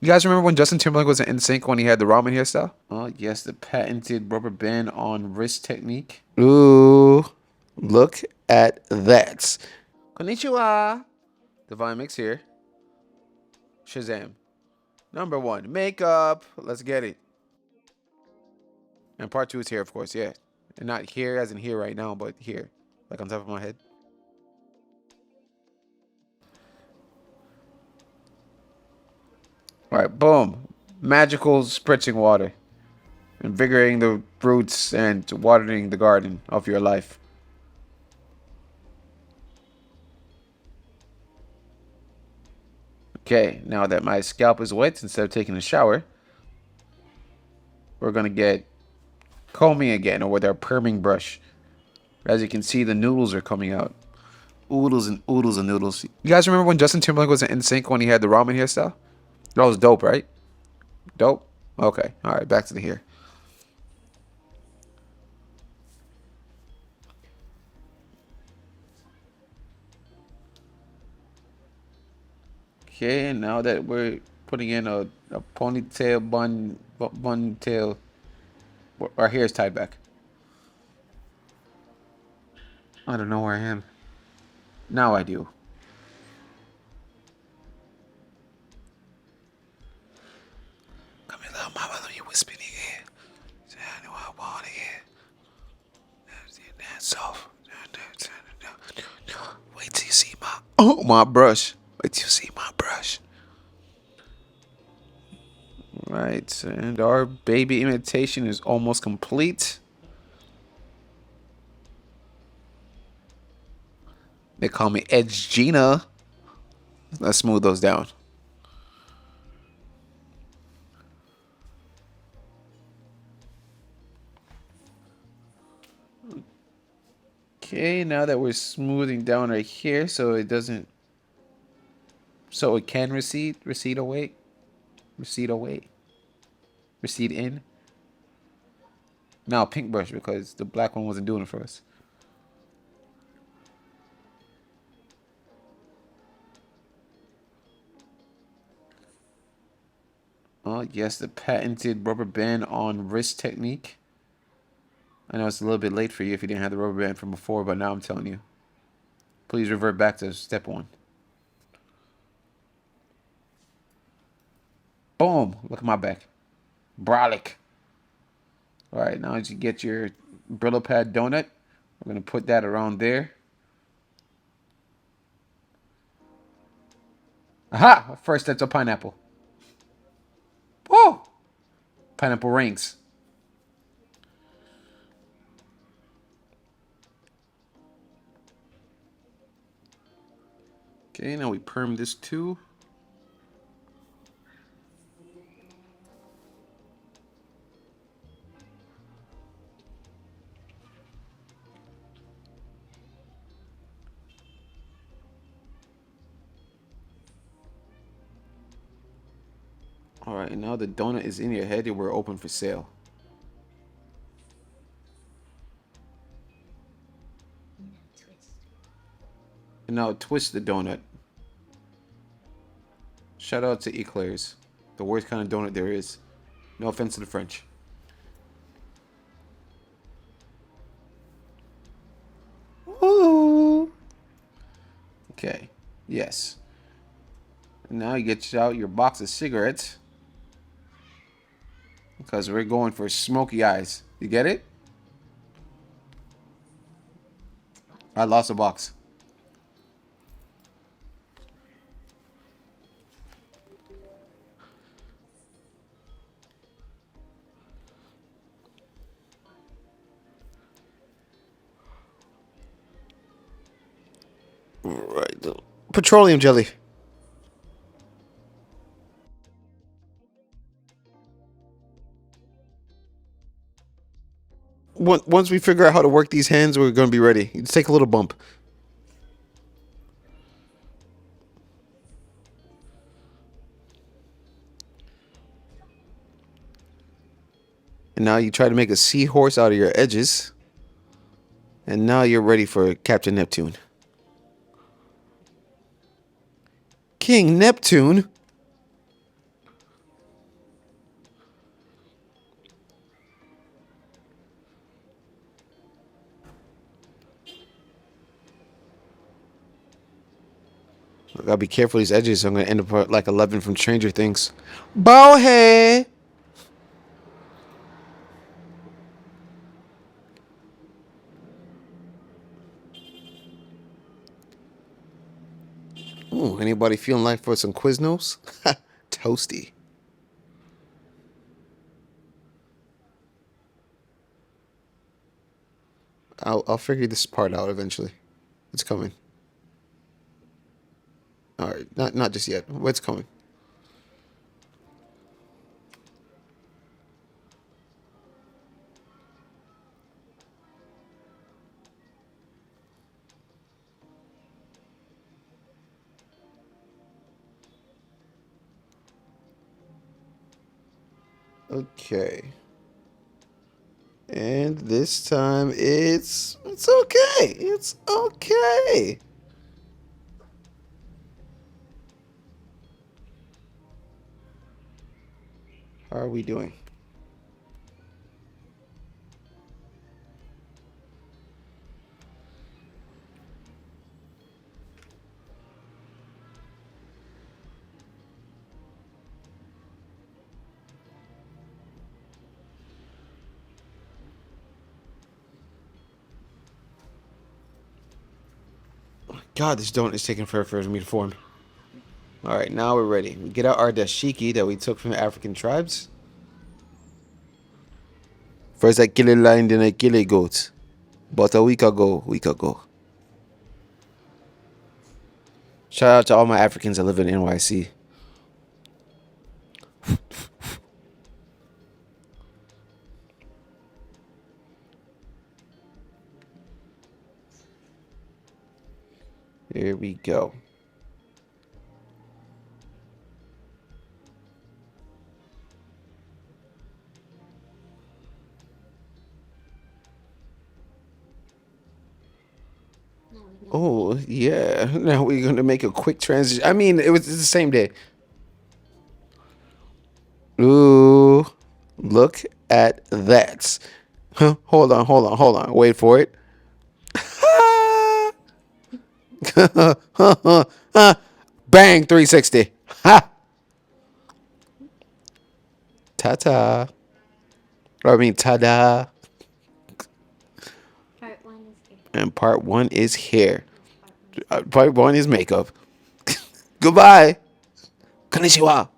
You guys remember when Justin Timberlake was in sync when he had the ramen hairstyle? Oh, yes, the patented rubber band on wrist technique. Ooh, look at that. Konnichiwa. DivineMixx here. Shazam. Number one, makeup. Let's get it. And part two is here, of course, yeah. And not here as in here right now, but here. Like on top of my head. Alright, boom. Magical spritzing water. Invigorating the roots and watering the garden of your life. Okay, now that my scalp is wet, instead of taking a shower, we're going to get combing again, or with our perming brush. As you can see, the noodles are coming out. Oodles and oodles and noodles. You guys remember when Justin Timberlake was in sync when he had the ramen hairstyle? That was dope, right? Dope? Okay, alright, back to the hair. Okay, and now that we're putting in a ponytail bun tail, our hair is tied back. I don't know where I am. Now I do. Come here, little mama, let me whisper in your ear. I know I want to hear. That's soft. Wait till you see my brush. Wait till you see my brush. Right, and our baby imitation is almost complete. They call me Edge Gina. Let's smooth those down. Okay, now that we're smoothing down right here so it doesn't, so it can recede away, recede in. Now pink brush because the black one wasn't doing it for us. Oh, yes, the patented rubber band on wrist technique. I know it's a little bit late for you if you didn't have the rubber band from before, but now I'm telling you. Please revert back to step one. Boom. Look at my back. Brolic. All right, now as you get your Brillo pad donut, we're going to put that around there. Aha! First, that's a pineapple. Whoa! Pineapple rings. Okay, now we perm this too. All right, now the donut is in your head and we're open for sale. And now twist the donut. Shout out to eclairs, the worst kind of donut there is. No offense to the French. Ooh. Okay, yes. And now you get out your box of cigarettes. Because we're going for smoky eyes. You get it? I lost a box. Right. Petroleum jelly. Once we figure out how to work these hands, we're going to be ready. Just take a little bump. And now you try to make a seahorse out of your edges. And now you're ready for Captain Neptune. King Neptune? I gotta be careful with these edges. I'm gonna end up like 11 from Stranger Things. Bow hey. Ooh, anybody feeling like for some Quiznos? Toasty. I'll figure this part out eventually. It's coming. All right, not just yet. What's coming? Okay. And this time it's okay. It's okay. How are we doing? God, this donut is taking forever for me to form. All right, now we're ready. We get out our dashiki that we took from the African tribes. First I kill a lion, then I kill a goat. But a week ago. Shout out to all my Africans that live in NYC. Here we go. Oh, yeah. Now we're going to make a quick transition. I mean, it's the same day. Ooh, look at that. Huh, hold on. Wait for it. Bang, 360. Ha! Ta-ta. I mean, ta-da. Part one is here. And part one is here. Part one is makeup. Goodbye. Konnichiwa.